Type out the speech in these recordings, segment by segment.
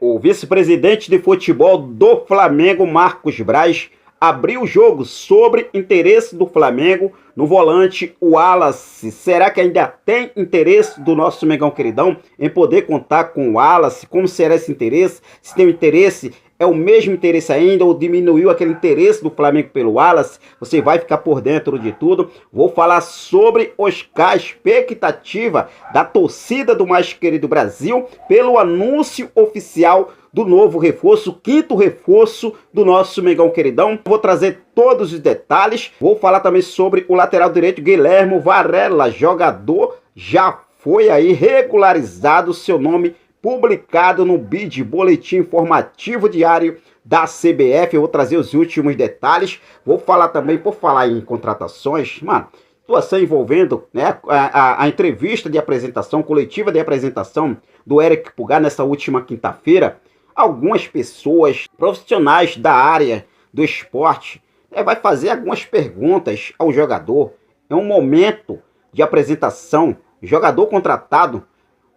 O vice-presidente de futebol do Flamengo, Marcos Braz, abriu o jogo sobre interesse do Flamengo no volante Wallace. Será que ainda tem interesse do nosso Mengão queridão em poder contar com o Wallace? Como será esse interesse? Se tem um interesse, é o mesmo interesse ainda ou diminuiu aquele interesse do Flamengo pelo Wallace? Você vai ficar por dentro de tudo. Vou falar sobre a expectativa da torcida do mais querido Brasil pelo anúncio oficial do novo reforço, o quinto reforço do nosso Mengão queridão. Vou trazer todos os detalhes. Vou falar também sobre o lateral direito Guilherme Varela, jogador, já foi aí regularizado, seu nome publicado no BID, Boletim Informativo Diário da CBF. Eu vou trazer os últimos detalhes. Vou falar também, por falar em contratações, mano, situação envolvendo, né, a entrevista de apresentação, coletiva de apresentação do Eric Pulgar nessa última quinta-feira. Algumas pessoas profissionais da área do esporte vai fazer algumas perguntas ao jogador. É um momento de apresentação, jogador contratado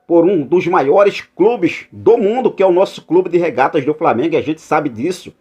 por um dos maiores clubes do mundo, que é o nosso clube de regatas do Flamengo, e a gente sabe disso.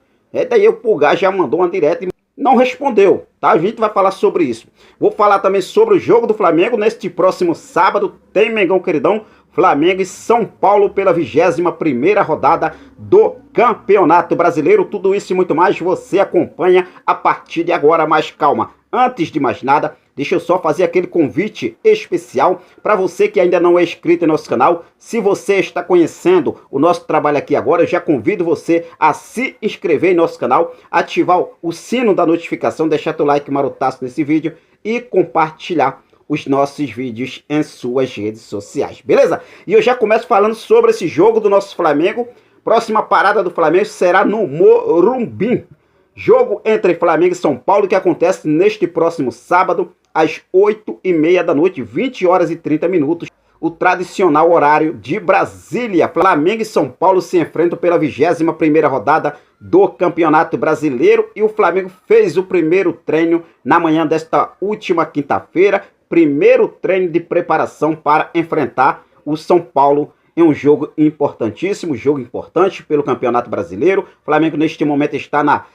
Daí o Pulgar já mandou uma direta e não respondeu, tá? A gente vai falar sobre isso. Vou falar também sobre o jogo do Flamengo neste próximo sábado. Tem Mengão queridão, Flamengo e São Paulo pela 21ª rodada do Campeonato Brasileiro. Tudo isso e muito mais você acompanha a partir de agora. Mas calma, antes de mais nada, deixa eu só fazer aquele convite especial para você que ainda não é inscrito em nosso canal. Se você está conhecendo o nosso trabalho aqui agora, eu já convido você a se inscrever em nosso canal, ativar o sino da notificação, deixar teu like marotaço nesse vídeo e compartilhar os nossos vídeos em suas redes sociais, beleza? E eu já começo falando sobre esse jogo do nosso Flamengo. Próxima parada do Flamengo será no Morumbi. Jogo entre Flamengo e São Paulo que acontece neste próximo sábado às 8h30 da noite, 20 horas e 30 minutos. O tradicional horário de Brasília. Flamengo e São Paulo se enfrentam pela 21ª rodada do Campeonato Brasileiro e o Flamengo fez o primeiro treino na manhã desta última quinta-feira. Primeiro treino de preparação para enfrentar o São Paulo em um jogo importantíssimo, jogo importante pelo Campeonato Brasileiro. O Flamengo neste momento está na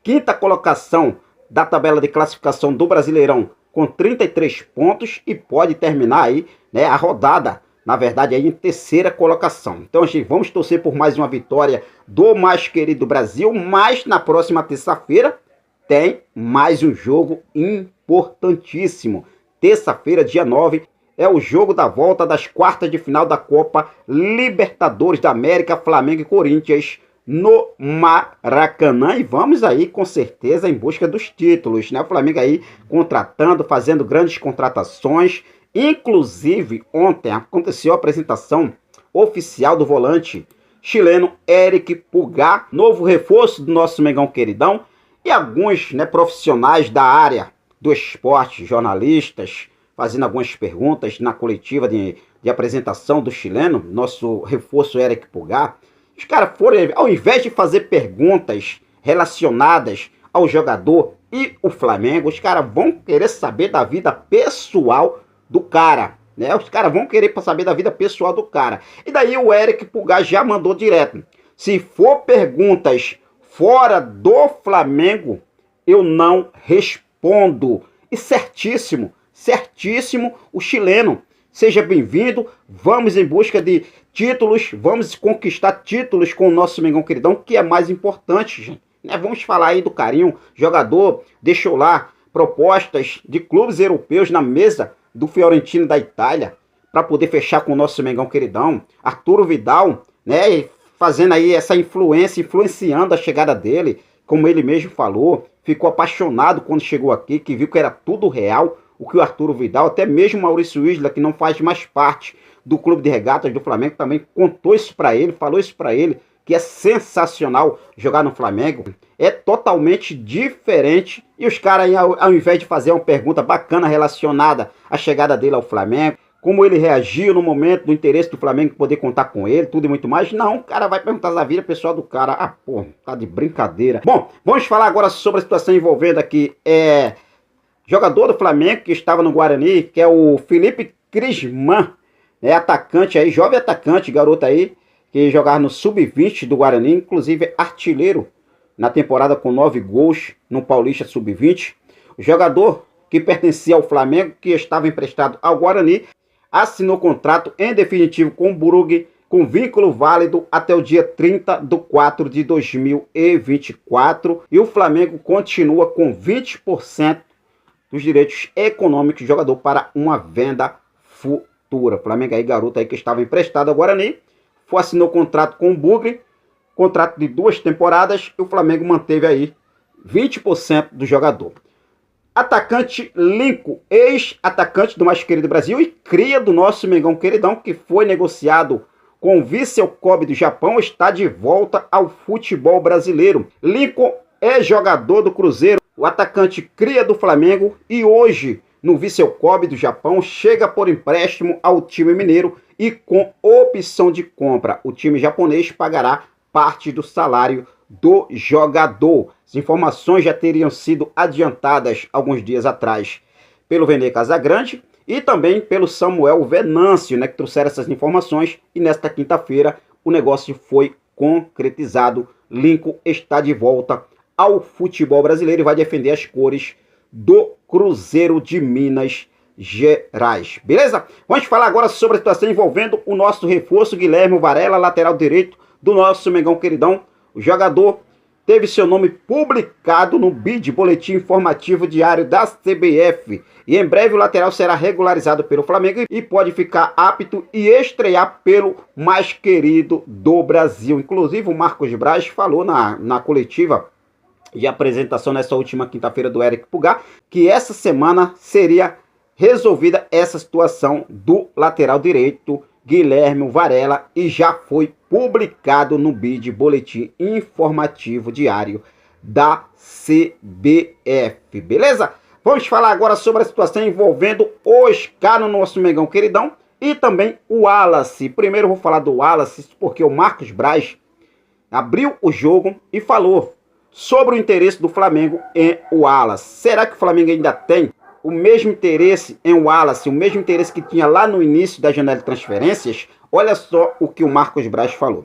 quinta colocação da tabela de classificação do Brasileirão com 33 pontos e pode terminar aí, né, a rodada, na verdade, aí em terceira colocação. Então, gente, vamos torcer por mais uma vitória do mais querido Brasil, mas na próxima terça-feira tem mais um jogo importantíssimo. Terça-feira, dia 9, é o jogo da volta das quartas de final da Copa Libertadores da América, Flamengo e Corinthians no Maracanã. E vamos aí, com certeza, em busca dos títulos, né? O Flamengo aí contratando, fazendo grandes contratações. Inclusive, ontem aconteceu a apresentação oficial do volante chileno Eric Pulgar, novo reforço do nosso Mengão queridão. E alguns, né, profissionais da área do esporte, jornalistas, fazendo algumas perguntas na coletiva de apresentação do chileno, nosso reforço Eric Pulgar. Os caras foram, ao invés de fazer perguntas relacionadas ao jogador e o Flamengo, os caras vão querer saber da vida pessoal do cara, né? Os caras vão querer saber da vida pessoal do cara. E daí o Eric Pulgar já mandou direto: se for perguntas fora do Flamengo, eu não respondo. E certíssimo, certíssimo o chileno. Seja bem-vindo, vamos em busca de títulos, vamos conquistar títulos com o nosso Mengão queridão, que é mais importante, gente. Né? Vamos falar aí do carinho. Jogador deixou lá propostas de clubes europeus na mesa do Fiorentino da Itália para poder fechar com o nosso Mengão queridão. Arturo Vidal, né, fazendo aí essa influência, influenciando a chegada dele, como ele mesmo falou, ficou apaixonado quando chegou aqui, que viu que era tudo real, o que o Arturo Vidal, até mesmo o Maurício Isla, que não faz mais parte do clube de regatas do Flamengo, também contou isso para ele, falou isso para ele, que é sensacional jogar no Flamengo, é totalmente diferente. E os caras, ao invés de fazer uma pergunta bacana relacionada à chegada dele ao Flamengo, como ele reagiu no momento do interesse do Flamengo poder contar com ele, tudo e muito mais, não, o cara vai perguntar da vida pessoal do cara. Ah, pô, tá de brincadeira. Bom, vamos falar agora sobre a situação envolvendo aqui, jogador do Flamengo que estava no Guarani, que é o Felipe Crisman, atacante aí, jovem atacante, garoto aí, que jogava no Sub-20 do Guarani, inclusive artilheiro na temporada com 9 gols no Paulista Sub-20. O jogador que pertencia ao Flamengo, que estava emprestado ao Guarani, assinou contrato em definitivo com o Brugge, com vínculo válido até o dia 30/4/2024. E o Flamengo continua com 20% dos direitos econômicos do jogador para uma venda futura. O Flamengo aí, garoto aí que estava emprestado ao Guarani, assinou contrato com o Brugge, contrato de 2 temporadas, e o Flamengo manteve aí 20% do jogador. Atacante Lincoln, ex-atacante do mais querido Brasil e cria do nosso Mengão queridão, que foi negociado com o Vissel Kobe do Japão, está de volta ao futebol brasileiro. Lincoln é jogador do Cruzeiro, o atacante cria do Flamengo e hoje no Vissel Kobe do Japão chega por empréstimo ao time mineiro e com opção de compra. O time japonês pagará parte do salário do jogador. As informações já teriam sido adiantadas alguns dias atrás pelo Vene Casagrande e também pelo Samuel Venâncio, né, que trouxeram essas informações, e nesta quinta-feira o negócio foi concretizado. Lincoln está de volta ao futebol brasileiro e vai defender as cores do Cruzeiro de Minas Gerais. Beleza? Vamos falar agora sobre a situação envolvendo o nosso reforço Guilherme Varela, lateral direito do nosso Mengão queridão. O jogador teve seu nome publicado no BID, Boletim Informativo Diário da CBF. E em breve o lateral será regularizado pelo Flamengo e pode ficar apto e estrear pelo mais querido do Brasil. Inclusive o Marcos Braz falou na coletiva de apresentação nessa última quinta-feira do Eric Pulgar que essa semana seria resolvida essa situação do lateral direito Guilherme Varela e já foi publicado no BID, Boletim Informativo Diário da CBF, beleza? Vamos falar agora sobre a situação envolvendo o Oscar no nosso Mengão queridão e também o Wallace. Primeiro eu vou falar do Wallace porque o Marcos Braz abriu o jogo e falou sobre o interesse do Flamengo em Wallace. Será que o Flamengo ainda tem o mesmo interesse em Wallace, o mesmo interesse que tinha lá no início da janela de transferências? Olha só o que o Marcos Braz falou.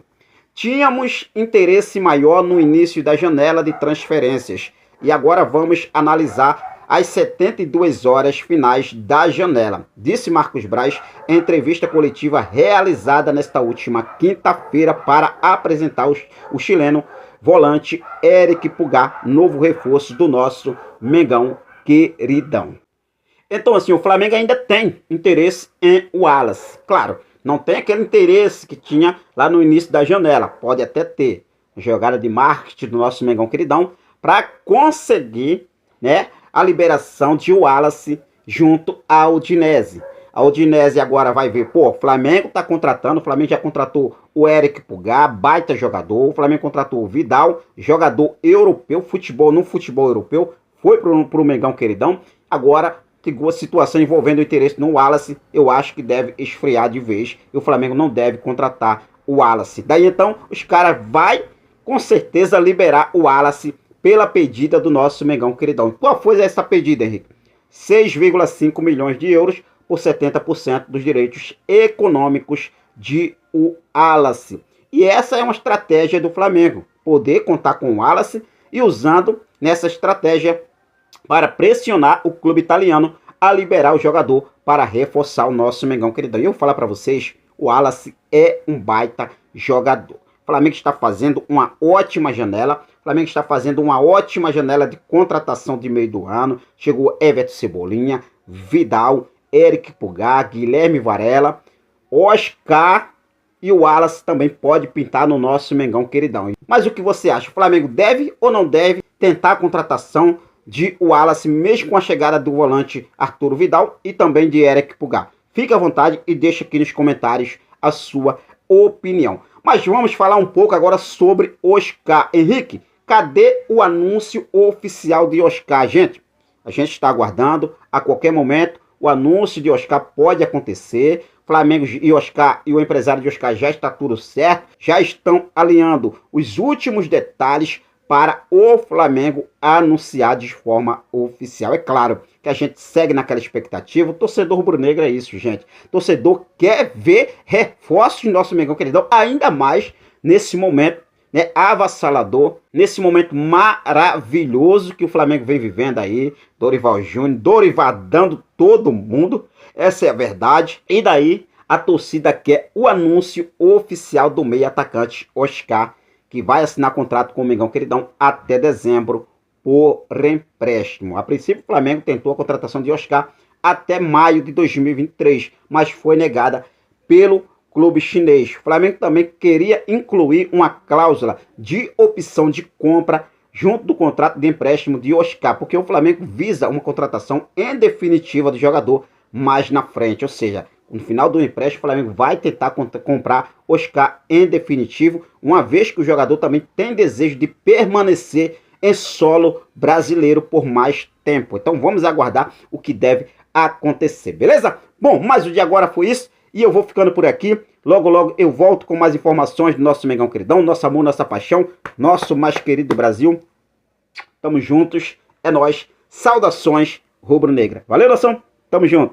Tínhamos interesse maior no início da janela de transferências e agora vamos analisar as 72 horas finais da janela, disse Marcos Braz em entrevista coletiva realizada nesta última quinta-feira para apresentar o chileno volante Eric Pulgar, novo reforço do nosso Mengão queridão. Então assim, o Flamengo ainda tem interesse em Wallace. Claro, não tem aquele interesse que tinha lá no início da janela. Pode até ter jogada de marketing do nosso Mengão queridão para conseguir, né, a liberação de Wallace junto à Udinese. A Udinese agora vai ver, pô, o Flamengo tá contratando, o Flamengo já contratou o Eric Pulgar, baita jogador, o Flamengo contratou o Vidal, jogador europeu, futebol europeu, foi pro Mengão queridão. Agora, a situação envolvendo o interesse no Wallace, eu acho que deve esfriar de vez e o Flamengo não deve contratar o Wallace. Daí então, os caras vai com certeza liberar o Wallace pela pedida do nosso Mengão queridão. Qual foi essa pedida, Henrique? 6,5 milhões de euros por 70% dos direitos econômicos de Wallace. E essa é uma estratégia do Flamengo, poder contar com o Wallace e usando nessa estratégia para pressionar o clube italiano a liberar o jogador para reforçar o nosso Mengão queridão. E eu vou falar para vocês, o Wallace é um baita jogador. O Flamengo está fazendo uma ótima janela. O Flamengo está fazendo uma ótima janela de contratação de meio do ano. Chegou Everton Cebolinha, Vidal, Eric Pulgar, Guilherme Varela, Oscar e o Wallace também pode pintar no nosso Mengão queridão. Mas o que você acha? O Flamengo deve ou não deve tentar a contratação de Wallace, mesmo com a chegada do volante Arturo Vidal e também de Eric Pulgar? Fique à vontade e deixe aqui nos comentários a sua opinião. Mas vamos falar um pouco agora sobre Oscar. Henrique, cadê o anúncio oficial de Oscar, gente? A gente está aguardando, a qualquer momento o anúncio de Oscar pode acontecer. Flamengo e Oscar e o empresário de Oscar já está tudo certo, já estão alinhando os últimos detalhes para o Flamengo anunciar de forma oficial. É claro que a gente segue naquela expectativa. O torcedor rubro-negro é isso, gente. O torcedor quer ver reforços de nosso Mengão queridão, ainda mais nesse momento, né, avassalador, nesse momento maravilhoso que o Flamengo vem vivendo aí. Dorival Júnior, Dorivadando todo mundo, essa é a verdade. E daí a torcida quer o anúncio oficial do meio atacante Oscar, que vai assinar contrato com o Mengão queridão até dezembro por empréstimo. A princípio o Flamengo tentou a contratação de Oscar até maio de 2023, mas foi negada pelo clube chinês. O Flamengo também queria incluir uma cláusula de opção de compra junto do contrato de empréstimo de Oscar, porque o Flamengo visa uma contratação em definitiva do jogador mais na frente, ou seja, no final do empréstimo, o Flamengo vai tentar comprar Oscar em definitivo, uma vez que o jogador também tem desejo de permanecer em solo brasileiro por mais tempo. Então vamos aguardar o que deve acontecer, beleza? Bom, mas o de agora foi isso e eu vou ficando por aqui. Logo, logo eu volto com mais informações do nosso Mengão queridão, nosso amor, nossa paixão, nosso mais querido Brasil. Tamo juntos, é nóis. Saudações rubro-negra. Valeu, nação? Tamo junto.